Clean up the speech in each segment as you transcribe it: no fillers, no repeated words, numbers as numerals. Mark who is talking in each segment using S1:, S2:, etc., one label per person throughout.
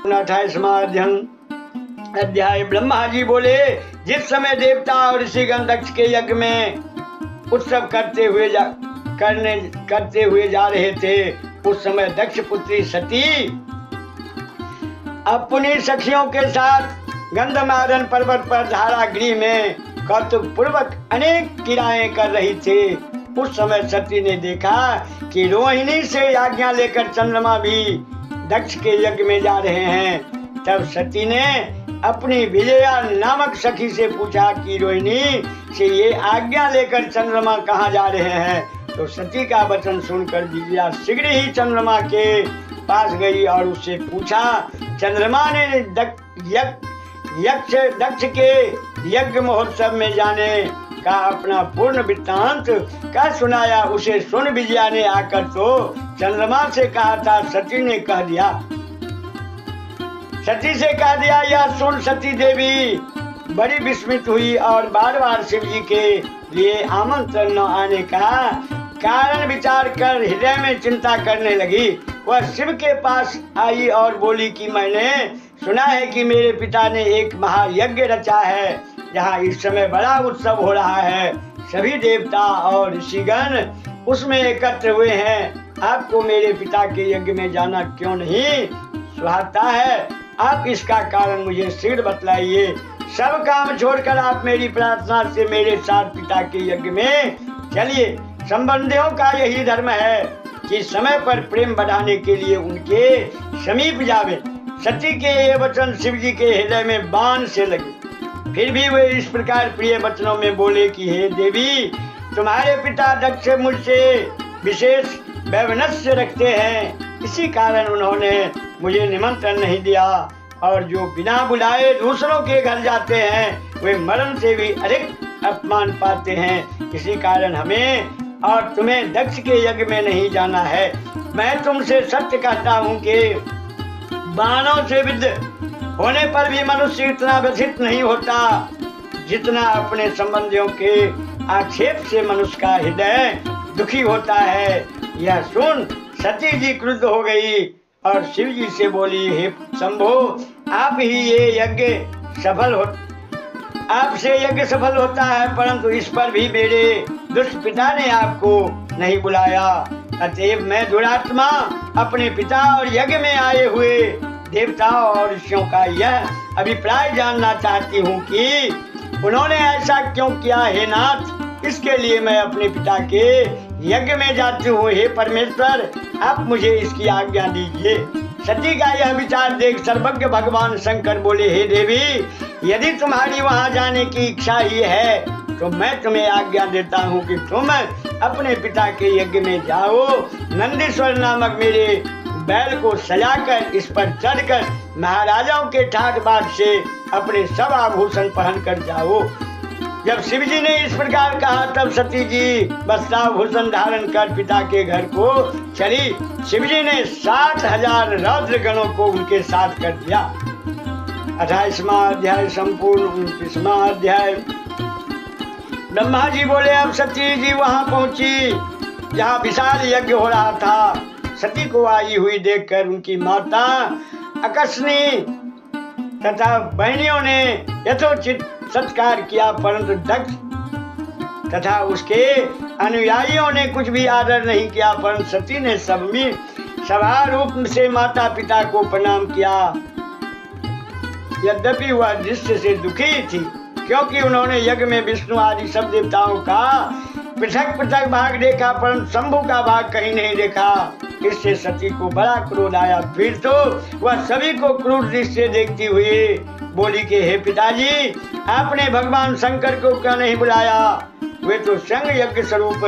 S1: 28वां अध्याय। ब्रह्मा जी बोले, जिस समय देवता और ऋषिगण दक्ष के यज्ञ में उत्सव करते हुए जा रहे थे, उस समय दक्ष पुत्री सती अपनी सखियों के साथ गंधमादन पर्वत पर धारागृह में कौतुक पूर्वक अनेक क्रियाएं कर रही थी। उस समय सती ने देखा कि रोहिणी से आज्ञा लेकर चंद्रमा भी दक्ष के यज्ञ में जा रहे हैं। तब सती ने अपनी विजया नामक सखी से पूछा कि रोहिणी से ये आज्ञा लेकर चंद्रमा कहाँ जा रहे हैं। तो सती का वचन सुनकर विजया शीघ्र ही चंद्रमा के पास गई और उससे पूछा। चंद्रमा ने दक्ष के यज्ञ महोत्सव में जाने का अपना पूर्ण वृत्तांत का सुनाया। उसे सुन विजया ने आकर तो चंद्रमा से कहा था। सती ने कह दिया, यह सुन सती देवी बड़ी विस्मित हुई और बार बार शिव जी के लिए आमंत्रण न आने का कारण विचार कर हृदय में चिंता करने लगी। वह शिव के पास आई और बोली कि मैंने सुना है कि मेरे पिता ने एक महायज्ञ रचा है, जहाँ इस समय बड़ा उत्सव हो रहा है। सभी देवता और ऋषिगण उसमें एकत्र हुए हैं। आपको मेरे पिता के यज्ञ में जाना क्यों नहीं सुहाता है? आप इसका कारण मुझे शीघ्र बतलाइए। सब काम छोड़कर आप मेरी प्रार्थना से मेरे साथ पिता के यज्ञ में चलिए। संबंधियों का यही धर्म है कि समय पर प्रेम बढ़ाने के लिए उनके समीप जावे। सती के ये वचन शिव जी के हृदय में बाण से लगे। फिर भी वे इस प्रकार प्रिय वचनों में बोले कि हे देवी, तुम्हारे पिता दक्ष मुझसे विशेष वैमनस्य रखते हैं, इसी कारण उन्होंने मुझे निमंत्रण नहीं दिया। और जो बिना बुलाए दूसरों के घर जाते हैं, वे मरण से भी अधिक अपमान पाते हैं। इसी कारण हमें और तुम्हें दक्ष के यज्ञ में नहीं जाना है। मैं तुमसे सत्य कहता हूँ कि बाणों से विद्ध होने पर भी मनुष्य इतना व्यथित नहीं होता जितना अपने संबंधियों के आक्षेप से मनुष्य का हृदय दुखी होता है। यह सुन सती जी क्रुद्ध हो गई और शिव जी से बोली, हे शंभो, आपसे यज्ञ सफल होता है, परंतु इस पर भी मेरे दुष्ट पिता ने आपको नहीं बुलाया। अतएव मैं दुरात्मा अपने पिता और यज्ञ में आए हुए देवताओं और ऋषियों का यह अभिप्राय जानना चाहती हूँ कि उन्होंने ऐसा क्यों किया। हे नाथ, इसके लिए मैं अपने पिता के यज्ञ में जाती हूँ। हे परमेश्वर, आप मुझे इसकी आज्ञा दीजिए। सती का यह विचार देख सर्वज्ञ भगवान शंकर बोले, हे देवी, यदि तुम्हारी वहां जाने की इच्छा ही है तो मैं तुम्हें आज्ञा देता हूँ कि तुम अपने पिता के यज्ञ में जाओ। नंदीश्वर नामक मेरे बैल को सजाकर इस पर चढ़कर महाराजाओं के ठाट बाट से अपने सब आभूषण पहन कर जाओ। जब शिव जी ने इस प्रकार कहा, तब सती जी वस्त्राभूषण धारण कर पिता के घर को चली। शिव जी ने 60,000 रौद्र गणों को उनके साथ कर दिया। 28वां अध्याय संपूर्ण। 29वां अध्याय। ब्रह्मा जी बोले, अब सती जी वहां पहुंची जहां विशाल यज्ञ हो रहा था। सती को आई हुई देखकर उनकी माता अकस्नी तथा बहनियों ने यथोचित सत्कार किया, परंतु दक्ष तथा उसके अनुयायियों ने कुछ भी आदर नहीं किया। परंतु सती ने सभा रूप से माता पिता को प्रणाम किया। यद्यपि वह दृश्य से दुखी थी, क्योंकि उन्होंने यज्ञ में विष्णु आदि सब देवताओं का पृथक पृथक भाग देखा, परंतु शंभु का भाग कहीं नहीं देखा। इससे सती को बड़ा क्रोध आया। फिर तो वह सभी को क्रूर दृष्टि देखती हुई बोली कि हे पिताजी, आपने भगवान शंकर को क्यों नहीं बुलाया? वे तो संग यज्ञ स्वरूप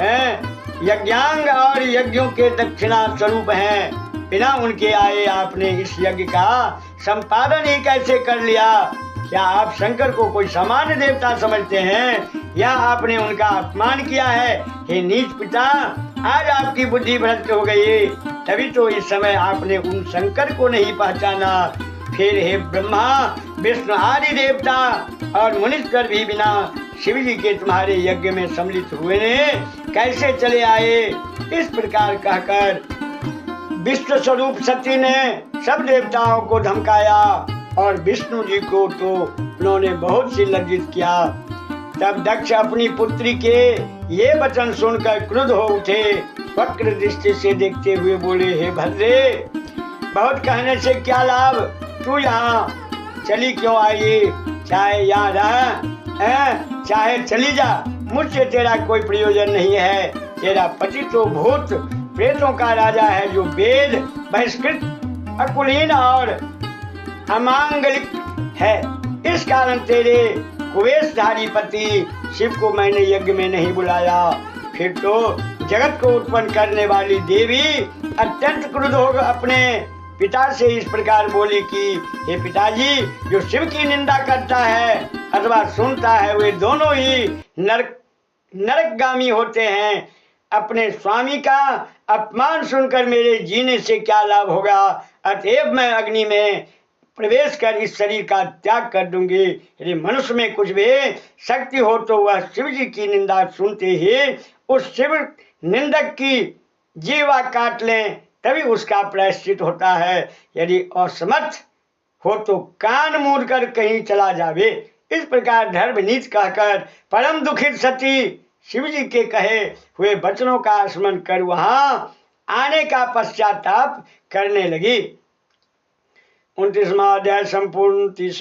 S1: हैं, यज्ञांग और यज्ञों के दक्षिणा स्वरूप हैं। बिना उनके आए आपने इस यज्ञ का संपादन ही कैसे कर लिया? क्या आप शंकर को कोई सामान्य देवता समझते हैं या आपने उनका अपमान किया है? हे नीच पिता, आज आपकी बुद्धि भ्रष्ट हो गई, तभी तो इस समय आपने उन शंकर को नहीं पहचाना। फिर हे ब्रह्मा, विष्णु आदि देवता और मुनीश्वर भी बिना शिव जी के तुम्हारे यज्ञ में सम्मिलित हुए ने कैसे चले आए? इस प्रकार कहकर विश्व स्वरूप सती ने सब देवताओं को धमकाया और विष्णु जी को तो उन्होंने बहुत सी लज्जित किया। तब दक्ष अपनी पुत्री के ये वचन सुनकर क्रुद्ध हो उठे। वक्र दृष्टि से देखते हुए बोले, हे भद्रे, बहुत कहने से क्या लाभ, तू यहाँ चली क्यों आई? चाहे यहाँ रह, चाहे चली जा, मुझसे तेरा कोई प्रयोजन नहीं है। तेरा पति तो भूत प्रेतों का राजा है, जो वेद बहिष्कृत, अकुलीन और अमांगलिक है। इस कारण तेरे कुवेशधारी पति शिव को मैंने यज्ञ में नहीं बुलाया। फिर तो जगत को उत्पन्न करने वाली देवी अत्यंत क्रुद्ध होकर अपने पिता से इस प्रकार बोली कि हे पिताजी, जो शिव की निंदा करता है अथवा सुनता है, वे दोनों ही नरकगामी होते हैं। अपने स्वामी का अपमान सुनकर मेरे जीने से क्या लाभ होगा? अतएव मैं अग्नि में प्रवेश कर इस शरीर का त्याग कर दूंगी। यदि मनुष्य में कुछ भी शक्ति हो तो वह शिव जी की निंदा सुनते ही उस शिव निंदक की जीवा काट लें, तभी उसका प्रायश्चित होता है। यदि असमर्थ हो तो कान मूंद कर कहीं चला जावे। इस प्रकार धर्मनीति कहकर परम दुखित सती शिव जी के कहे हुए वचनों का स्मरण कर वहां आने का पश्चाताप करने लगी। 29वां अध्याय संपूर्ण। 30